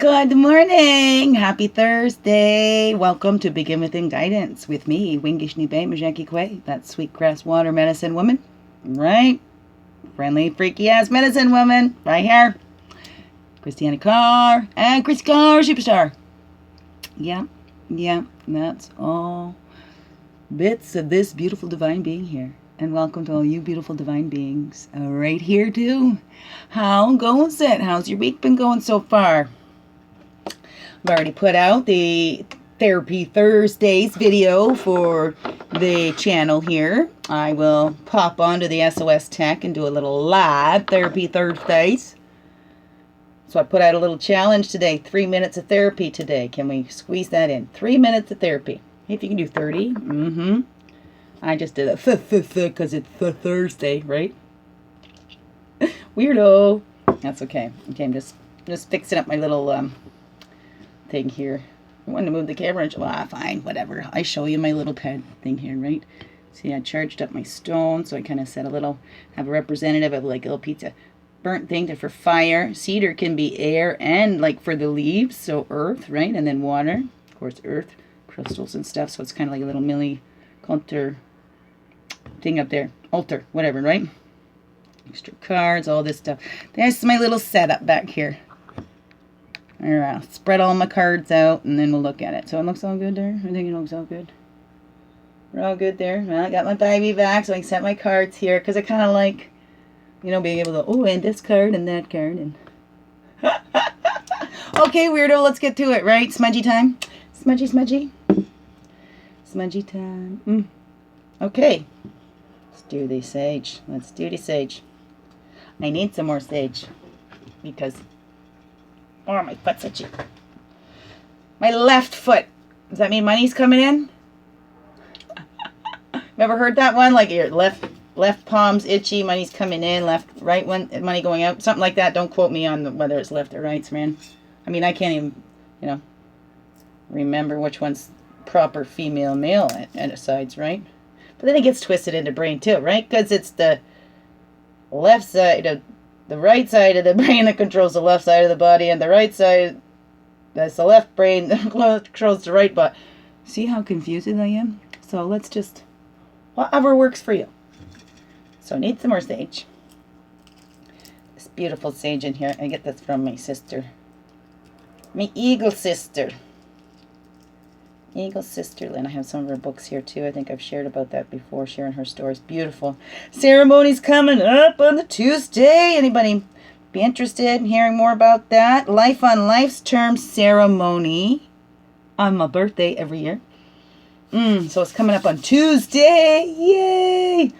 Good morning. Happy Thursday. Welcome to Begin Within Guidance with me, Wingishni Bay Majanki Kwe, that sweetgrass water medicine woman. Right? Friendly, freaky ass medicine woman. Right here. Christianna Carr and Chris Carr Superstar. Yeah, that's all bits of this beautiful divine being here. And welcome to all you beautiful divine beings right here too. How goes it? How's your week been going so far? I've already put out the Therapy Thursdays video for the channel here. I will pop onto the SOS Tech and do a little live Therapy Thursdays. So I put out a little challenge today, 3 minutes of therapy today. Can we squeeze that in? 3 minutes of therapy. Hey, if you can do 30. I just did a because it's Thursday, right? Weirdo. That's okay. Okay, I'm just fixing up my little thing here. I wanted to move the camera. Fine, whatever. I show you my little pad thing here, right? See, I charged up my stone, so I kind of set a little, have a representative of like a little pizza burnt thing to for fire. Cedar can be air and like for the leaves, so earth, right? And then water, of course, earth, crystals and stuff. So it's kind of like a little milli counter thing up there, altar, whatever, right? Extra cards, all this stuff. There's my little setup back here. I'll spread all my cards out, and then we'll look at it. So it looks all good there? I think it looks all good. We're all good there. Well, I got my baby back, so I can set my cards here, because I kind of like, you know, being able to, oh, and this card, and that card, and... Okay, weirdo, let's get to it, right? Smudgy time? Smudgy, smudgy? Smudgy time. Okay. Let's do the sage. Let's do the sage. I need some more sage, because... Oh, my foot's itchy. My left foot. Does that mean money's coming in? Ever heard that one? Like your left palm's itchy, money's coming in, right one, money going out. Something like that. Don't quote me on whether it's left or right, man. I mean, I can't even, remember which one's proper female, male at sides, right? But then it gets twisted into brain too, right? Because it's the left side of the right side of the brain that controls the left side of the body, and the right side, that's the left brain that controls the right body. See how confused I am? So let's just, whatever works for you. So I need some more sage. This beautiful sage in here. I get this from my sister. My eagle sister. Eagle sister Lynn. I have some of her books here too. I think I've shared about that before, sharing her stories. Beautiful. Ceremonies coming up on the Tuesday. Anybody be interested in hearing more about that? Life on Life's Terms ceremony on my birthday every year. So it's coming up on Tuesday. Yay!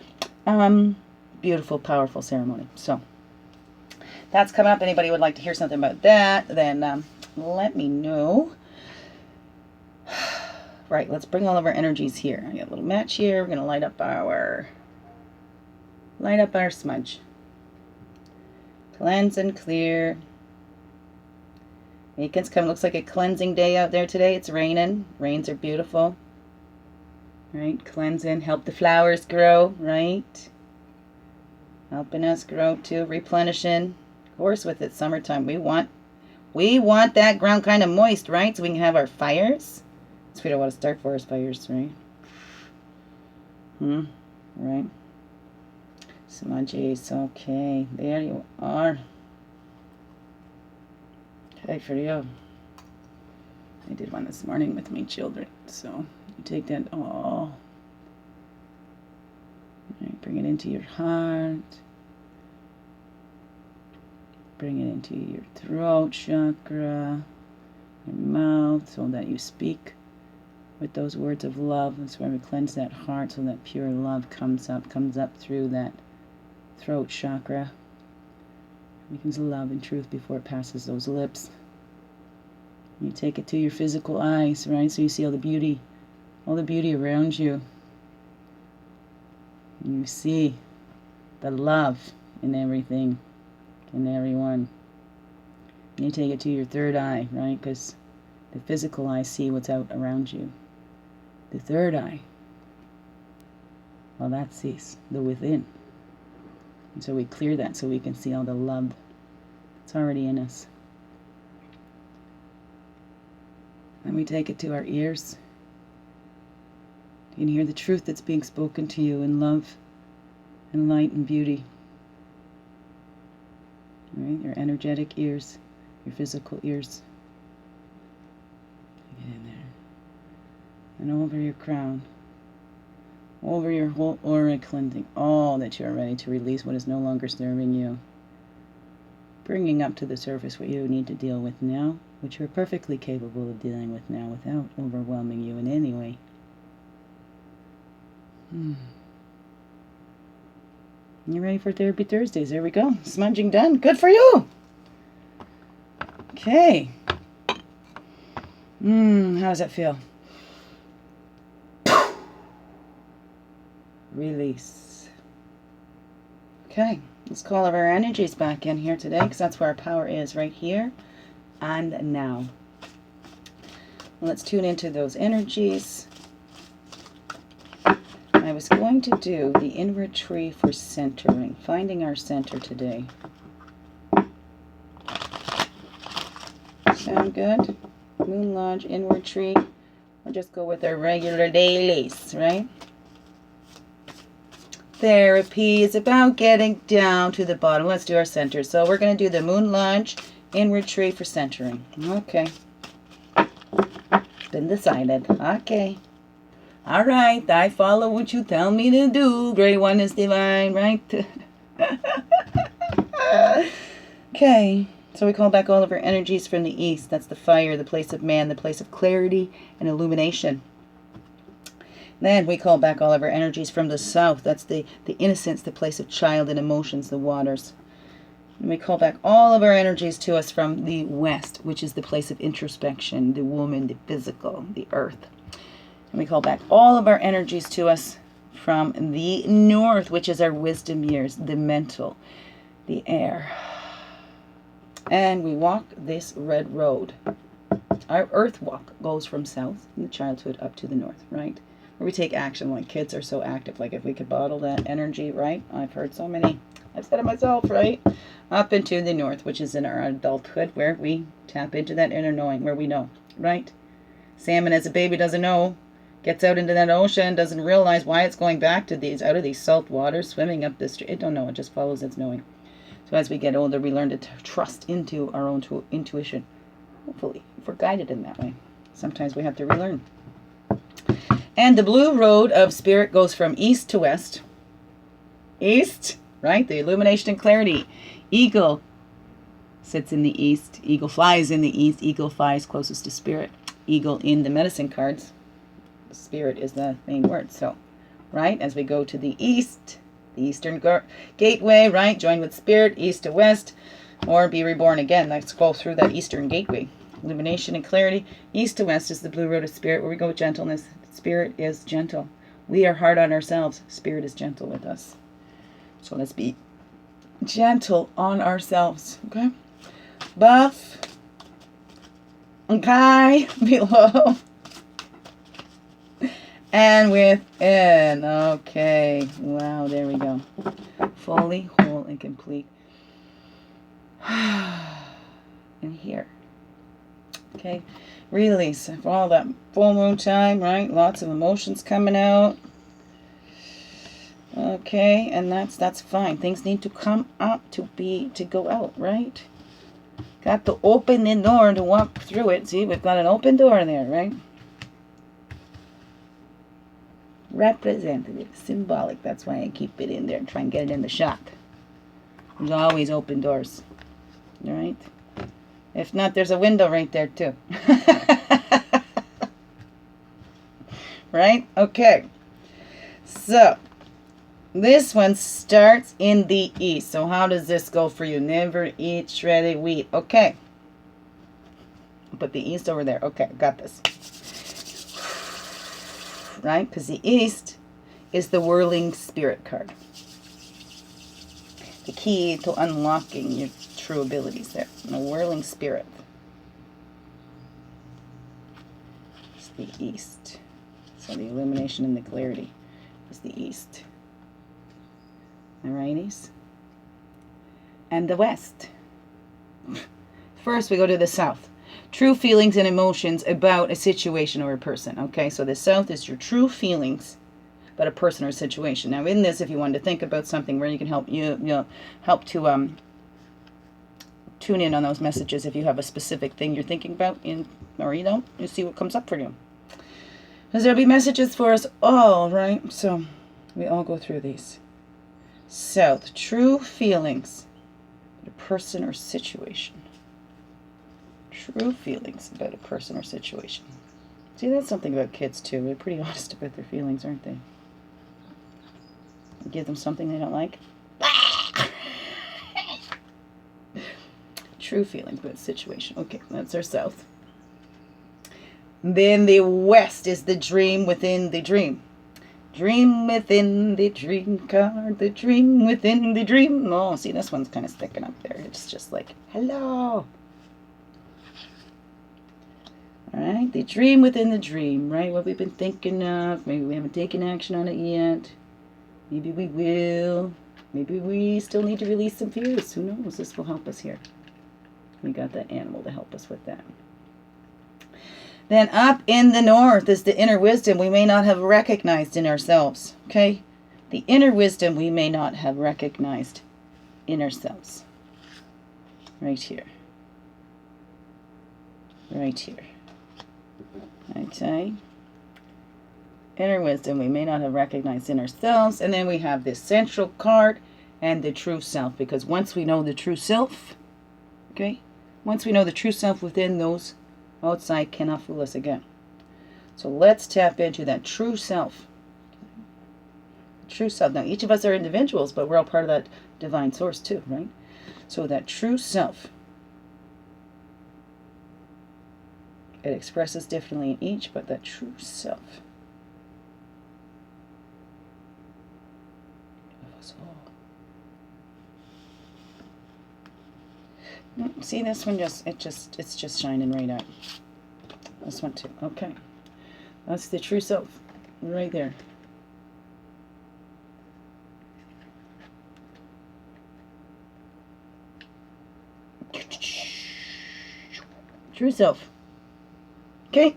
Beautiful, powerful ceremony. So that's coming up. Anybody would like to hear something about that, then let me know. Right, let's bring all of our energies here. I got a little match here. We're going to light up our smudge. Cleanse and clear. Weekend's coming. Looks like a cleansing day out there today. It's raining. Rains are beautiful. Right, cleansing. Help the flowers grow, right? Helping us grow too. Replenishing. Of course, with it summertime, we want that ground kind of moist, right? So we can have our fires. So we don't want to start forest fires, right? Right. Smudgies, okay. There you are. Okay, for you. I did one this morning with my children. So you take that all. Right, bring it into your heart. Bring it into your throat chakra, your mouth, so that you speak with those words of love. That's where we cleanse that heart so that pure love comes up through that throat chakra. It becomes love and truth before it passes those lips. You take it to your physical eyes, right? So you see all the beauty around you. You see the love in everything, in everyone. You take it to your third eye, right? Because the physical eye see what's out around you. The third eye, well, that sees the within. And so we clear that so we can see all the love that's already in us. And we take it to our ears. You can hear the truth that's being spoken to you in love and light and beauty. Right? Your energetic ears, your physical ears. Get in there. And over your crown. Over your whole aura, cleansing all that you are ready to release what is no longer serving you. Bringing up to the surface what you need to deal with now, which you're perfectly capable of dealing with now without overwhelming you in any way. You ready for Therapy Thursdays? There we go. Smudging done. Good for you. Okay. How does that feel? Release. Okay. Let's call our energies back in here today, because that's where our power is, right here and now. Let's tune into those energies. I was going to do the inward tree for centering, finding our center today. Sound good? Moonlodge, inward tree. Or just go with our regular dailies, right? Therapy is about getting down to the bottom. Let's do our center. So we're going to do the Moonlodge, inward tree for centering. Okay. Been decided. Okay. All right, I follow what you tell me to do. Great One is divine, right? Okay, so we call back all of our energies from the east. That's the fire, the place of man, the place of clarity and illumination. Then we call back all of our energies from the south. That's the innocence, the place of child and emotions, the waters. And we call back all of our energies to us from the west, which is the place of introspection, the woman, the physical, the earth. And we call back all of our energies to us from the north, which is our wisdom years, the mental, the air. And we walk this red road. Our earth walk goes from south in the childhood up to the north, right? Where we take action, like kids are so active. Like if we could bottle that energy, right? I've heard so many. I've said it myself, right? Up into the north, which is in our adulthood, where we tap into that inner knowing, where we know, right? Salmon as a baby doesn't know. Gets out into that ocean, doesn't realize why it's going back to these, out of these salt waters, swimming up this street. It don't know, it just follows its knowing. So as we get older, we learn to trust into our own intuition. Hopefully, if we're guided in that way. Sometimes we have to relearn. And the blue road of spirit goes from east to west. East, right? The illumination and clarity. Eagle sits in the east. Eagle flies in the east. Eagle flies closest to spirit. Eagle in the medicine cards. Spirit is the main word. So, right, as we go to the east, the eastern gateway, right, join with spirit, east to west, or be reborn again. Let's go through that eastern gateway. Illumination and clarity. East to west is the blue road of spirit, where we go with gentleness. Spirit is gentle. We are hard on ourselves. Spirit is gentle with us. So let's be gentle on ourselves, okay? Above, okay, below, and within. Okay. Wow, there we go. Fully, whole, and complete. And here. Okay. Release for all that full moon time, right? Lots of emotions coming out. Okay, and that's fine. Things need to come up to go out, right? Got to open the door to walk through it. See, we've got an open door there, right? Representative, symbolic. That's why I keep it in there and try and get it in the shot. There's always open doors. All right? If not, there's a window right there too. Right? Okay. So, this one starts in the east. So how does this go for you? Never eat shredded wheat. Okay. Put the east over there. Okay, got this. Right? Because the east is the whirling spirit card. The key to unlocking your true abilities there. And the whirling spirit. It's the east. So the illumination and the clarity is the east. Alrighties. And the west. First we go to the south. True feelings and emotions about a situation or a person. Okay, so the South is your true feelings about a person or a situation. Now, in this, if you wanted to think about something where you can help help to tune in on those messages if you have a specific thing you're thinking about, or you see what comes up for you. Because there'll be messages for us all, right? So we all go through these. South, true feelings about a person or situation. True feelings about a person or situation. See, that's something about kids too. They're pretty honest about their feelings, aren't they? You give them something they don't like. True feelings about a situation. Okay, that's our South. Then the West is the dream within the dream. Dream within the dream card, the dream within the dream. Oh, see, this one's kind of sticking up there. It's just like, hello. All right, the dream within the dream, right? What we've been thinking of. Maybe we haven't taken action on it yet. Maybe we will. Maybe we still need to release some fears. Who knows? This will help us here. We got that animal to help us with that. Then up in the north is the inner wisdom we may not have recognized in ourselves. Okay? The inner wisdom we may not have recognized in ourselves. Right here. Right here. Okay. Inner wisdom we may not have recognized in ourselves. And then we have this central card and the true self. Because once we know the true self, okay, once we know the true self within, those outside cannot fool us again. So let's tap into that true self. True self. Now, each of us are individuals, but we're all part of that divine source too, right? So that true self. It expresses differently in each, but that true self of us all. See, this one it's just shining right out. This one too. Okay. That's the true self. Right there. True self. Okay.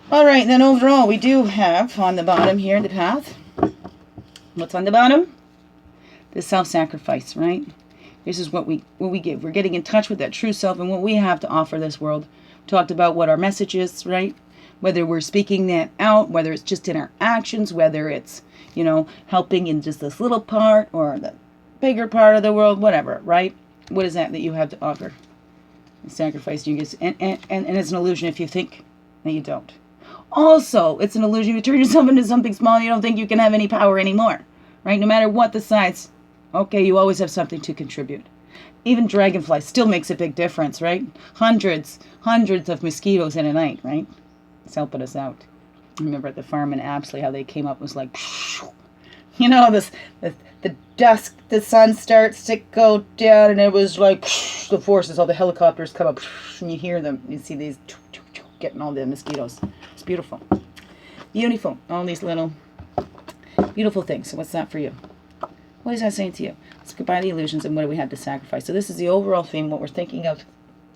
All right, then overall, we do have on the bottom here the path. What's on the bottom? The self-sacrifice, right? This is what we give. We're getting in touch with that true self and what we have to offer this world. We talked about what our message is, right? Whether we're speaking that out, whether it's just in our actions, whether it's, helping in just this little part or the bigger part of the world, whatever, right? What is that you have to offer? Sacrifice you get, and it's an illusion if you think that you don't. Also, it's an illusion if you turn yourself into something small, you don't think you can have any power anymore, right? No matter what the size, okay, you always have something to contribute. Even dragonfly still makes a big difference, right? Hundreds of mosquitoes in a night, right? It's helping us out. I remember at the farm in Apsley how they came up, it was like, the dusk, the sun starts to go down, and it was like the forces, all the helicopters come up, and you hear them. You see these getting all the mosquitoes. It's beautiful. Beautiful. All these little beautiful things. So what's that for you? What is that saying to you? Let's goodbye the illusions and what do we have to sacrifice. So this is the overall theme, what we're thinking of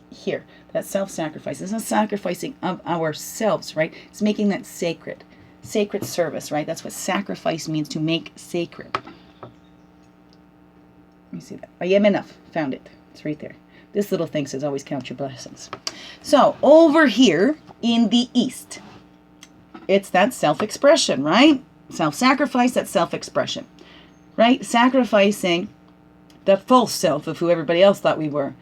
here. That self-sacrifice. It's not sacrificing of ourselves, right? It's making that sacred. Sacred service, right? That's what sacrifice means, to make sacred. Let me see that. I am enough. Found it. It's right there. This little thing says always count your blessings. So over here in the east, it's that self-expression, right? Self-sacrifice, that self-expression, right? Sacrificing the false self of who everybody else thought we were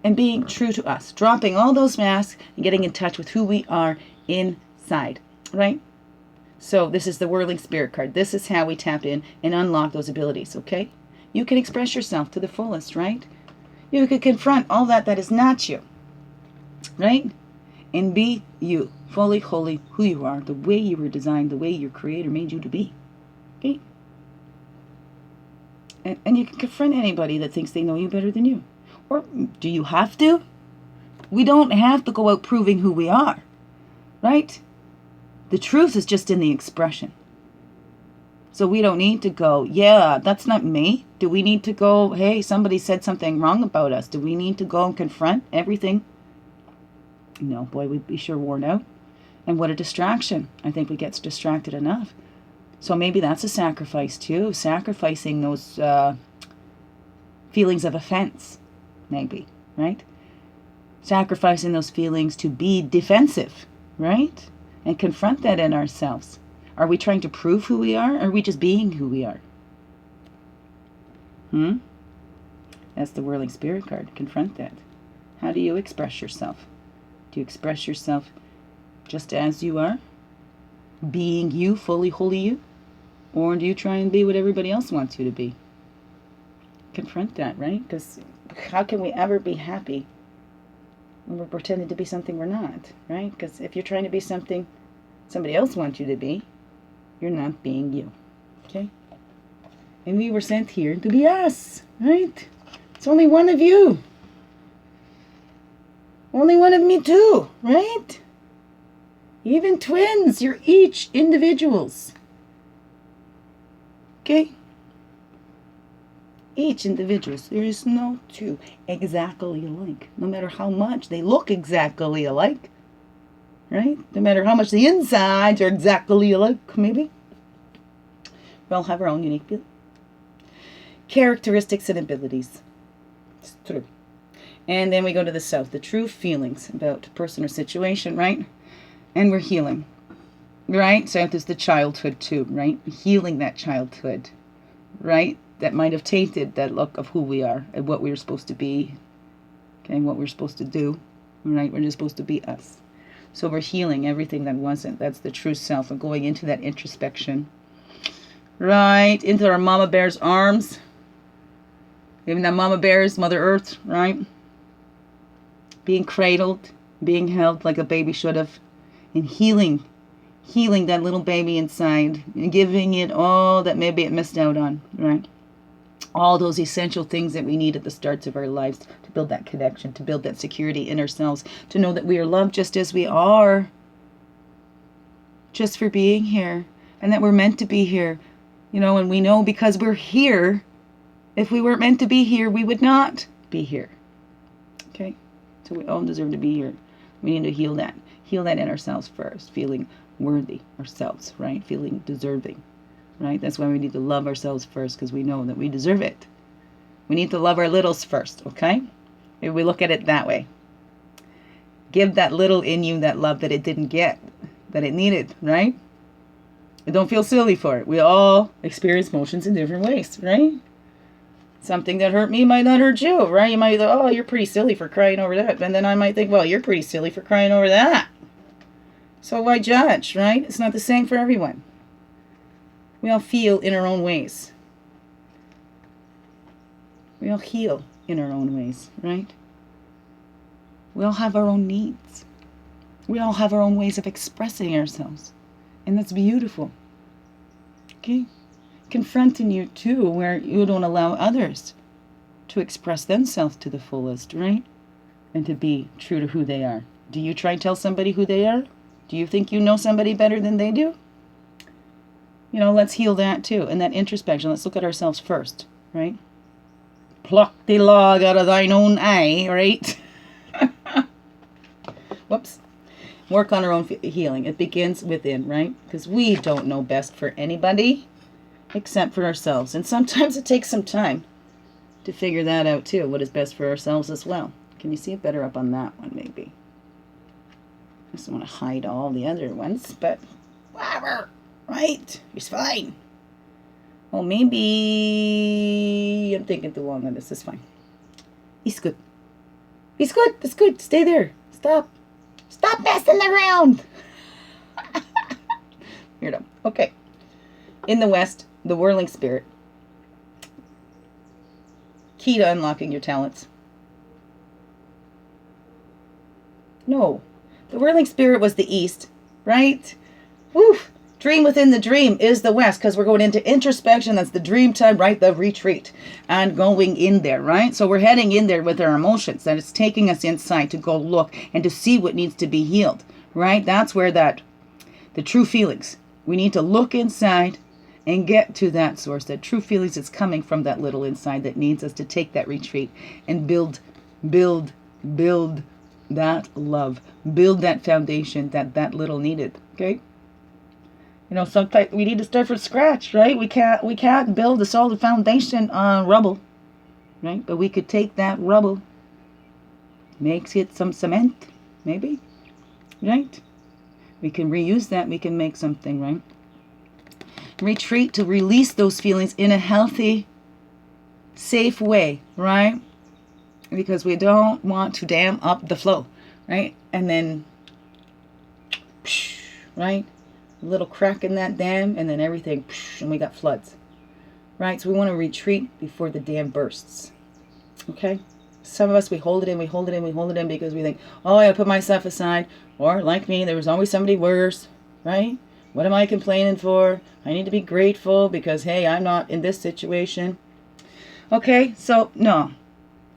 and being true to us, dropping all those masks and getting in touch with who we are inside, right? So this is the whirling spirit card. This is how we tap in and unlock those abilities, okay? You can express yourself to the fullest, right? You can confront all that is not you, right? And be you, fully, wholly, who you are, the way you were designed, the way your creator made you to be, okay? And you can confront anybody that thinks they know you better than you. Or do you have to? We don't have to go out proving who we are, right? The truth is just in the expression. So we don't need to go, yeah, that's not me. Do we need to go, hey, somebody said something wrong about us? Do we need to go and confront everything No, boy, we'd be sure worn out. And what a distraction. I think we get distracted enough. So maybe that's a sacrifice too, sacrificing those feelings of offense, maybe, right? Sacrificing those feelings to be defensive, right? And confront that in ourselves. Are we trying to prove who we are, or are we just being who we are? That's the whirling spirit card. Confront that. How do you express yourself? Do you express yourself just as you are? Being you, fully, wholly you? Or do you try and be what everybody else wants you to be? Confront that, right? Because how can we ever be happy when we're pretending to be something we're not, right? Because if you're trying to be something somebody else wants you to be, you're not being you, okay? And we were sent here to be us, right? It's only one of you. Only one of me too, right? Even twins, you're each individuals. Okay? Each individuals. There is no two exactly alike. No matter how much they look exactly alike. Right? No matter how much the insides are exactly alike, maybe. We all have our own unique characteristics and abilities. It's true. And then we go to the south. The true feelings about a person or situation, right? And we're healing. Right? South is the childhood too, right? Healing that childhood. Right? That might have tainted that look of who we are and what we were supposed to be. Okay, what we're supposed to do. Right? We're just supposed to be us. So we're healing everything that wasn't. That's the true self. And going into that introspection. Right? Into our mama bear's arms. Even that mama bear's Mother Earth, right? Being cradled, being held like a baby should have. And healing that little baby inside. And giving it all that maybe it missed out on, right? All those essential things that we need at the starts of our lives to build that connection, to build that security in ourselves, to know that we are loved just as we are, just for being here, and that we're meant to be here, and we know because we're here, if we weren't meant to be here, we would not be here, okay? So we all deserve to be here. We need to heal that in ourselves first, feeling worthy ourselves, right? Feeling deserving. Right? That's why we need to love ourselves first, because we know that we deserve it. We need to love our littles first, okay? Maybe we look at it that way. Give that little in you that love that it didn't get, that it needed, right? And don't feel silly for it. We all experience emotions in different ways, right? Something that hurt me might not hurt you, right? You might think, oh, you're pretty silly for crying over that. And then I might think, well, you're pretty silly for crying over that. So why judge, right? It's not the same for everyone. We all feel in our own ways. We all heal in our own ways, right? We all have our own needs. We all have our own ways of expressing ourselves. And that's beautiful. Okay? Confronting you too, where you don't allow others to express themselves to the fullest, right? And to be true to who they are. Do you try and tell somebody who they are? Do you think you know somebody better than they do? Let's heal that too. And that introspection, let's look at ourselves first, right? Pluck the log out of thine own eye, right? Whoops. Work on our own healing. It begins within, right? Because we don't know best for anybody except for ourselves. And sometimes it takes some time to figure that out too, what is best for ourselves as well. Can you see it better up on that one, maybe? I just want to hide all the other ones, but whatever. Right? He's fine. Well, maybe I'm thinking too long on this. It's fine. He's good. He's good. It's good. Stay there. Stop. Stop messing around. Weirdo. Okay. In the West, the whirling spirit. Key to unlocking your talents. No. The whirling spirit was the East, right? Woof. Dream within the dream is the West, because we're going into introspection. That's the dream time, right? The retreat. And going in there, right? So we're heading in there with our emotions. That it's taking us inside to go look and to see what needs to be healed, right? That's where the true feelings. We need to look inside and get to that source. That true feelings is coming from that little inside that needs us to take that retreat and build that love. Build that foundation that little needed. Okay? Sometimes we need to start from scratch, right? We can't build a solid foundation on rubble, right? But we could take that rubble, make it some cement, maybe, right? We can reuse that. We can make something, right? Retreat to release those feelings in a healthy, safe way, right? Because we don't want to dam up the flow, right? And then, right? A little crack in that dam, and then everything, and we got floods, right? So we want to retreat before the dam bursts, okay? Some of us, we hold it in because we think, oh, I put myself aside, or like me, there was always somebody worse, right? What am I complaining for? I need to be grateful because, hey, I'm not in this situation. Okay, so no,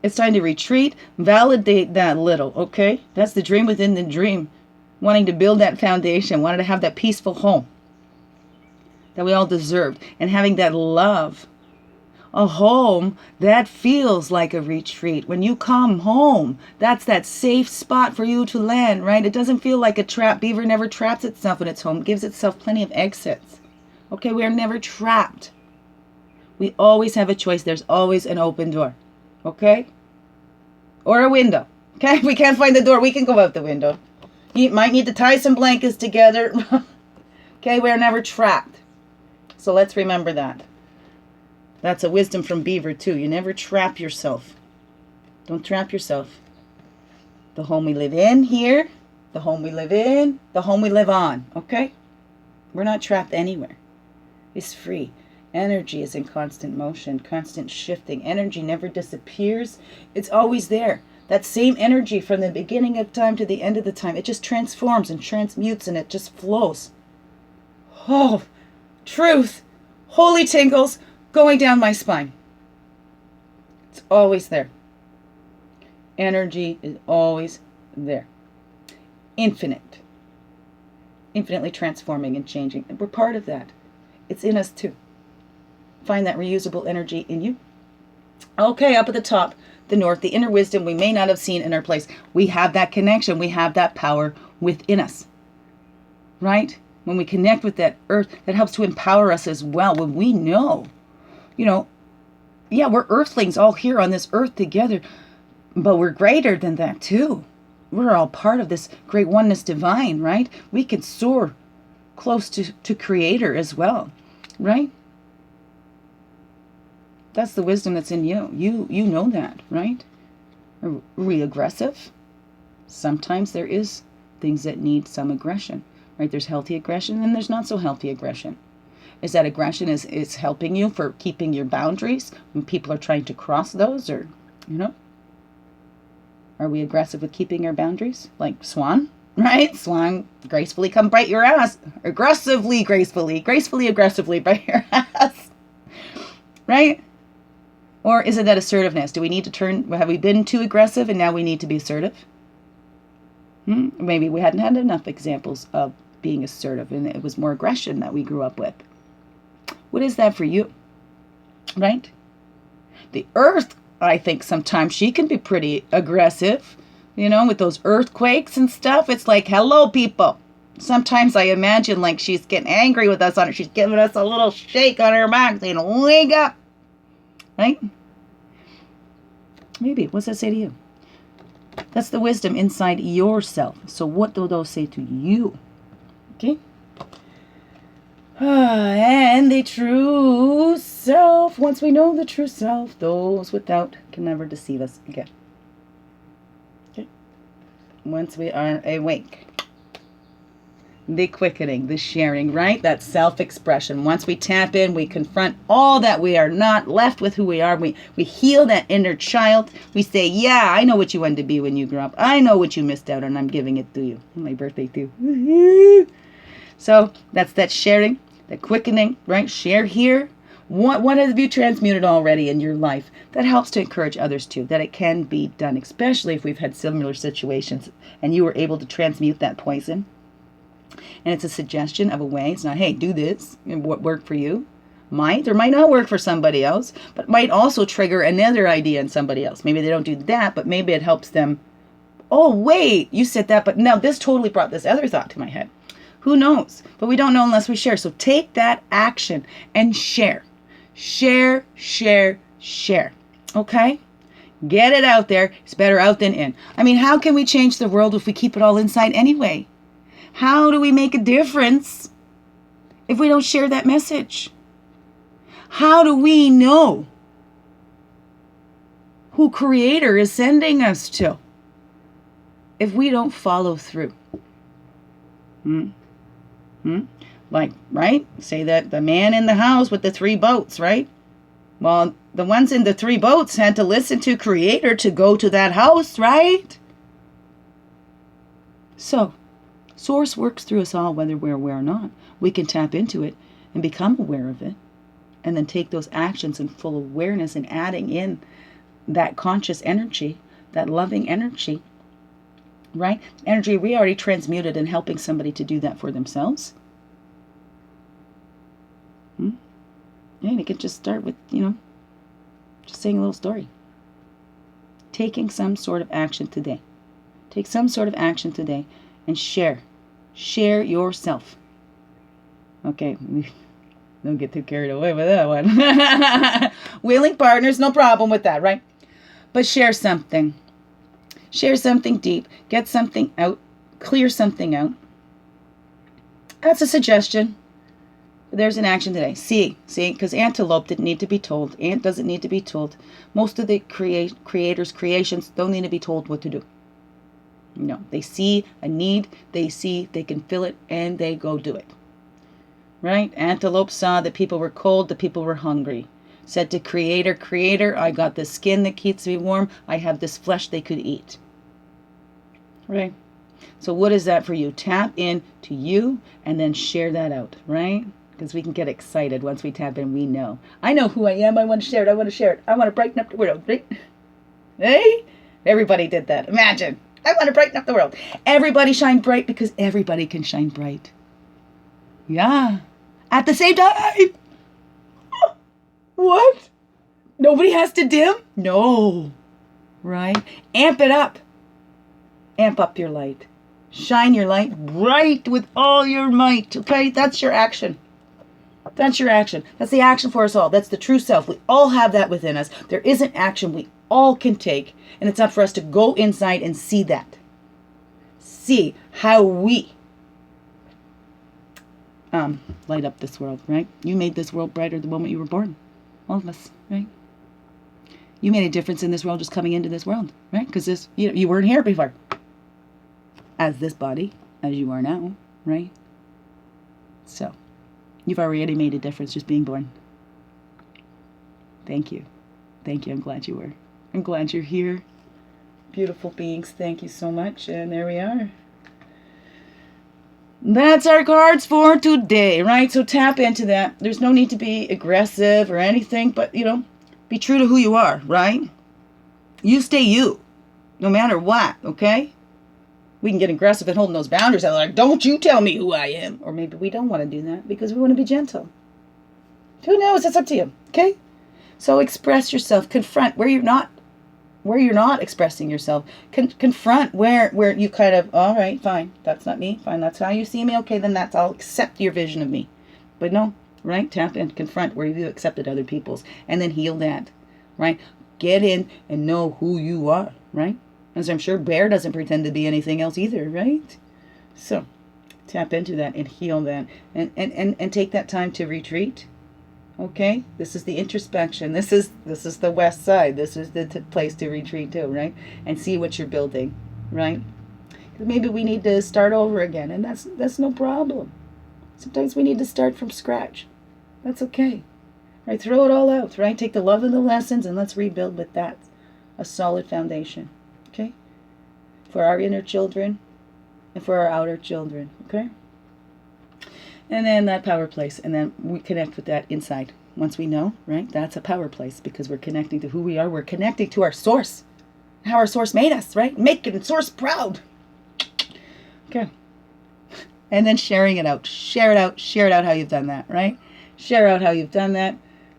it's time to retreat, validate that little, okay? That's the dream within the dream. Wanting to build that foundation, wanting to have that peaceful home that we all deserved, and having that love. A home that feels like a retreat. When you come home, that's that safe spot for you to land, right? It doesn't feel like a trap. Beaver never traps itself in its home. It gives itself plenty of exits. Okay, we are never trapped. We always have a choice. There's always an open door. Okay? Or a window. Okay? If we can't find the door, we can go out the window. You might need to tie some blankets together. Okay, we're never trapped. So let's remember that. That's a wisdom from Beaver too. You never trap yourself. Don't trap yourself. The home we live in here, the home we live in, the home we live on. Okay? We're not trapped anywhere. It's free. Energy is in constant motion, constant shifting. Energy never disappears. It's always there. That same energy from the beginning of time to the end of the time, it just transforms and transmutes and it just flows. Oh, truth, holy tingles going down my spine. It's always there. Energy is always there. Infinite. Infinitely transforming and changing. And we're part of that. It's in us too. Find that reusable energy in you. Okay, up at the top. The north, the inner wisdom we may not have seen in our place. We have that connection. We have that power within us. Right? When we connect with that earth, that helps to empower us as well. When we know, yeah, we're earthlings all here on this earth together, but we're greater than that too. We're all part of this great oneness divine, right? We can soar close to Creator as well, right? That's the wisdom that's in you. You know that, right? Are we aggressive? Sometimes there is things that need some aggression, right? There's healthy aggression and there's not so healthy aggression. Is that aggression is helping you for keeping your boundaries when people are trying to cross those, or, Are we aggressive with keeping our boundaries? Like Swan, right? Swan, gracefully come bite your ass. Aggressively, gracefully, aggressively bite your ass. Right? Or is it that assertiveness? Do we need to have we been too aggressive and now we need to be assertive? Maybe we hadn't had enough examples of being assertive and it was more aggression that we grew up with. What is that for you? Right? The earth, I think sometimes she can be pretty aggressive, with those earthquakes and stuff. It's like, hello, people. Sometimes I imagine like she's getting angry with us on it. She's giving us a little shake on her back saying, wake up. Right? Maybe. What's that say to you? That's the wisdom inside yourself. So what do those say to you? Okay? And the true self. Once we know the true self, those without can never deceive us again. Okay? Once we are awake. The quickening, the sharing, right? That self-expression. Once we tap in, we confront all that we are not, left with who we are. We heal that inner child. We say, yeah, I know what you wanted to be when you grew up. I know what you missed out on. I'm giving it to you. My birthday too. So that's that sharing, that quickening, right? Share here. What have you transmuted already in your life? That helps to encourage others too, that it can be done, especially if we've had similar situations and you were able to transmute that poison. And it's a suggestion of a way. It's not, hey, do this. And what worked for you might or might not work for somebody else, but might also trigger another idea in somebody else. Maybe they don't do that, but maybe it helps them oh, wait, you said that, but now this totally brought this other thought to my head. Who knows? But we don't know unless we share. So take that action and share. Share, share, share. Okay? Get it out there. It's better out than in. I mean, how can we change the world if we keep it all inside anyway? How do we make a difference if we don't share that message? How do we know who Creator is sending us to if we don't follow through? Like, right? Say that the man in the house with the 3 boats, right? Well, the ones in the 3 boats had to listen to Creator to go to that house, right? So, Source works through us all, whether we're aware or not. We can tap into it and become aware of it, and then take those actions in full awareness and adding in that conscious energy, that loving energy, right? Energy we already transmuted and helping somebody to do that for themselves. And you can just start with, just saying a little story. Taking some sort of action today. Take some sort of action today and share. Share yourself. Okay, don't get too carried away with that one. Willing partners, no problem with that, right? But share something. Share something deep. Get something out. Clear something out. That's a suggestion. There's an action today. See, because antelope didn't need to be told. Ant doesn't need to be told. Most of the creators' creations don't need to be told what to do. No, they see a need, they see they can fill it, and they go do it. Right? Antelope saw that people were cold, the people were hungry. Said to Creator, I got the skin that keeps me warm. I have this flesh they could eat. Right? So what is that for you? Tap in to you and then share that out, right? Because we can get excited once we tap in. We know. I know who I am. I want to share it. I want to brighten up the world, right? Hey? Everybody did that. Imagine. I want to brighten up the world. Everybody shine bright because everybody can shine bright. Yeah. At the same time. What? Nobody has to dim? No. Right? Amp it up. Amp up your light. Shine your light bright with all your might. Okay? That's your action. That's your action. That's the action for us all. That's the true self. We all have that within us. There is an action we all can take. And it's up for us to go inside and see that. See how we light up this world, right? You made this world brighter the moment you were born. All of us, right? You made a difference in this world just coming into this world, right? Because you weren't here before. As this body, as you are now, right? So, you've already made a difference just being born. Thank you. Thank you. I'm glad you were. I'm glad you're here. Beautiful beings. Thank you so much. And there we are. That's our cards for today, right? So tap into that. There's no need to be aggressive or anything, but, be true to who you are, right? You stay you, no matter what, okay? We can get aggressive at holding those boundaries. Like, don't you tell me who I am. Or maybe we don't want to do that because we want to be gentle. Who knows? It's up to you, okay? So express yourself. Confront where you're not expressing yourself. Confront where you kind of, all right, fine, that's not me, fine, that's how you see me, okay, then I'll accept your vision of me. But no, right, tap in, confront where you accepted other people's, and then heal that, right? Get in and know who you are, right? As I'm sure Bear doesn't pretend to be anything else either, right? So, tap into that and heal that, and take that time to retreat. Okay, this is the introspection. This is the west side. This is the place to retreat to, right? And see what you're building, right? Maybe we need to start over again, and that's no problem. Sometimes we need to start from scratch. That's okay, right? Throw it all out, right? Take the love and the lessons, and let's rebuild with that, a solid foundation, okay? For our inner children and for our outer children, okay? And then that power place, and then we connect with that inside. Once we know, right, that's a power place because we're connecting to who we are. We're connecting to our source, how our source made us, right? Making source proud. Okay. And then sharing it out. Share it out how you've done that, right? Share out how you've done that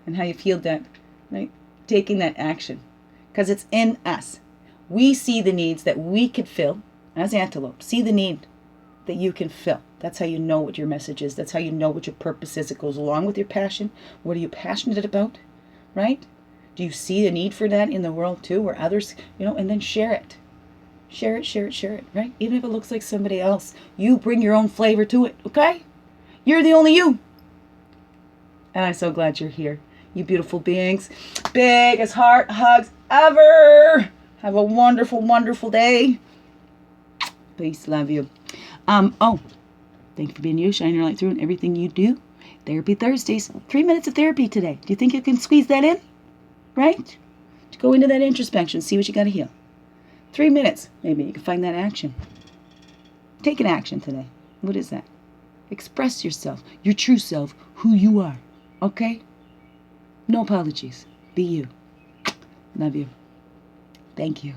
and how you've healed that, right? Taking that action because it's in us. We see the needs that we could fill as antelope. See the need that you can fill. That's how you know what your message is. That's how you know what your purpose is. It goes along with your passion. What are you passionate about, right? Do you see a need for that in the world too, where others, and then share it. Share it, right? Even if it looks like somebody else, you bring your own flavor to it, okay? You're the only you. And I'm so glad you're here, you beautiful beings. Biggest heart hugs ever. Have a wonderful, wonderful day. Peace, love you. Thank you for being you, shining your light through in everything you do. Therapy Thursdays, 3 minutes of therapy today. Do you think you can squeeze that in? Right? To go into that introspection, see what you got to heal. 3 minutes, maybe you can find that action. Take an action today. What is that? Express yourself, your true self, who you are. Okay? No apologies. Be you. Love you. Thank you.